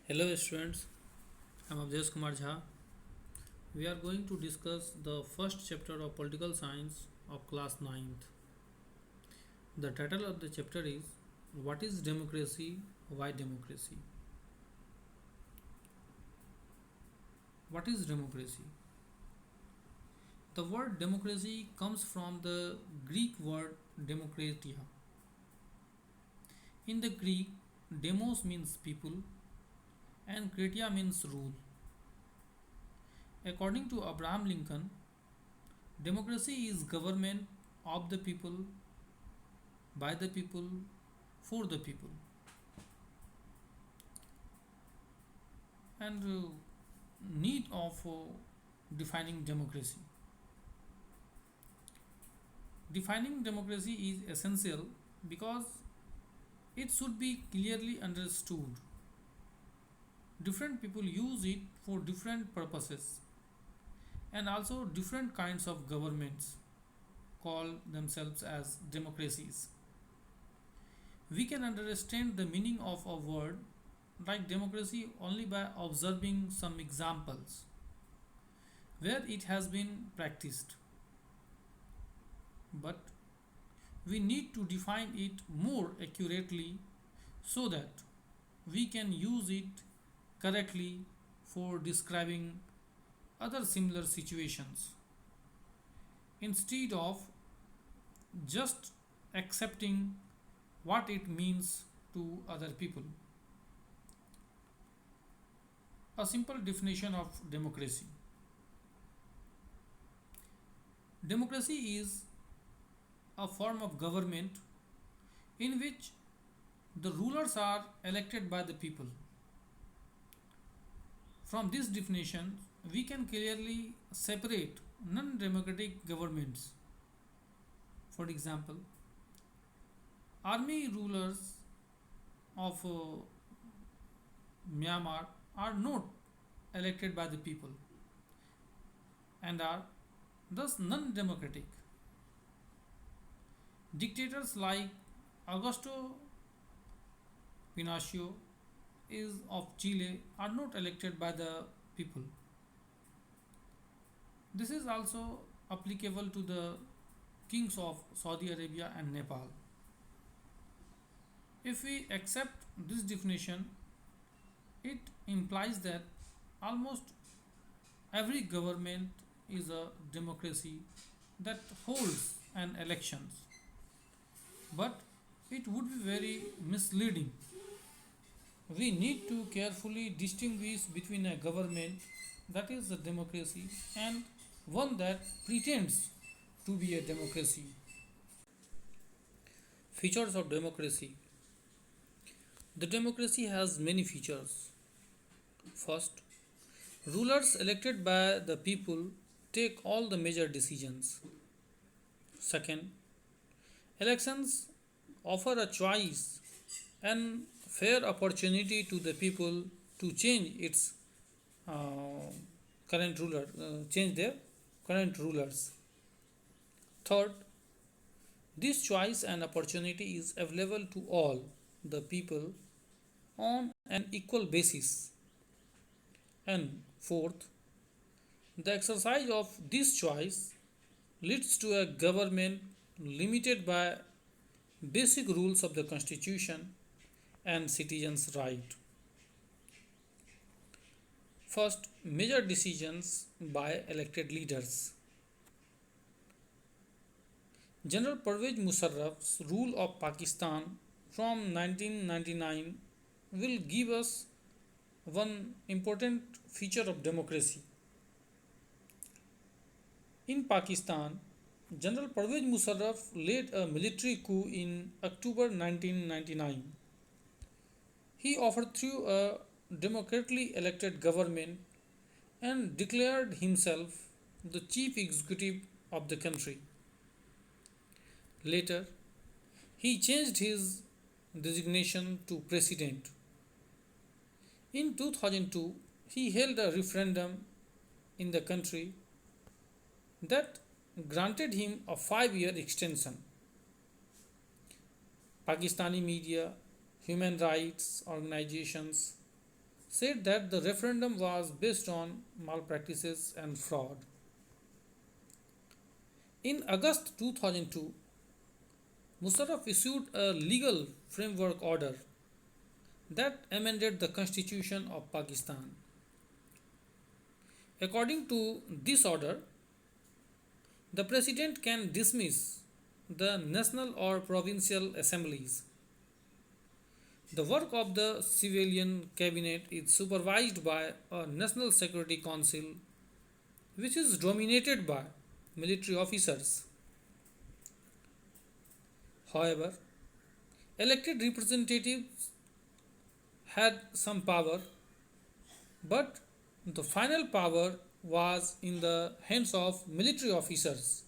Hello students, I am Avdesh Kumar Jha. We are going to discuss the first chapter of political science of class ninth. The title of the chapter is What is democracy? Why democracy? What is democracy? The word democracy comes from the Greek word demokratia. In the Greek, demos means people and kratia means rule. According to Abraham Lincoln, democracy is government of the people, by the people, for the people. And need of defining democracy. Defining democracy is essential because it should be clearly understood. Different people use it for different purposes, and also different kinds of governments call themselves as democracies. We can understand the meaning of a word like democracy only by observing some examples where it has been practiced. But we need to define it more accurately so that we can use it correctly for describing other similar situations instead of just accepting what it means to other people. A simple definition of democracy. Democracy is a form of government in which the rulers are elected by the people. From this definition, we can clearly separate non democratic governments. For example, army rulers of Myanmar are not elected by the people and are thus non democratic. Dictators like Augusto Pinochet is of Chile are not elected by the people. This is also applicable to the kings of Saudi Arabia and Nepal. If we accept this definition, it implies that almost every government is a democracy that holds an elections. But it would be very misleading. We need to carefully distinguish between a government that is a democracy and one that pretends to be a democracy. Features of democracy. The democracy has many features. First, rulers elected by the people take all the major decisions. Second, elections offer a choice and fair opportunity to the people to change its change their current rulers. Third, this choice and opportunity is available to all the people on an equal basis. And fourth, the exercise of this choice leads to a government limited by basic rules of the constitution and citizens' right. First, major decisions by elected leaders. General Pervez Musharraf's rule of Pakistan from 1999 will give us one important feature of democracy. In Pakistan, General Pervez Musharraf led a military coup in October 1999. He overthrew a democratically elected government and declared himself the chief executive of the country. Later, he changed his designation to president. In 2002, he held a referendum in the country that granted him a 5-year extension. Pakistani media, human rights organizations, said that the referendum was based on malpractices and fraud. In August 2002, Musharraf issued a legal framework order that amended the constitution of Pakistan. According to this order, the president can dismiss the national or provincial assemblies. The work of the civilian cabinet is supervised by a National Security Council which is dominated by military officers. However, elected representatives had some power, but the final power was in the hands of military officers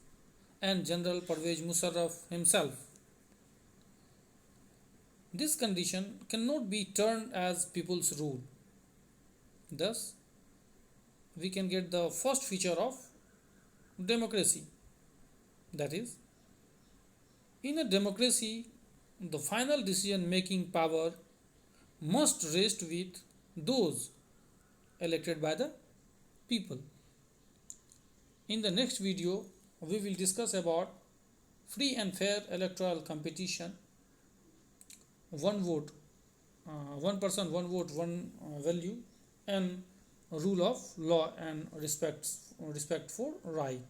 and General Pervez Musharraf himself. This condition cannot be turned as people's rule. Thus, we can get the first feature of democracy. That is, in a democracy, the final decision making power must rest with those elected by the people. In the next video, we will discuss about free and fair electoral competition, one vote, one person, one vote, one value, and rule of law and respect for right.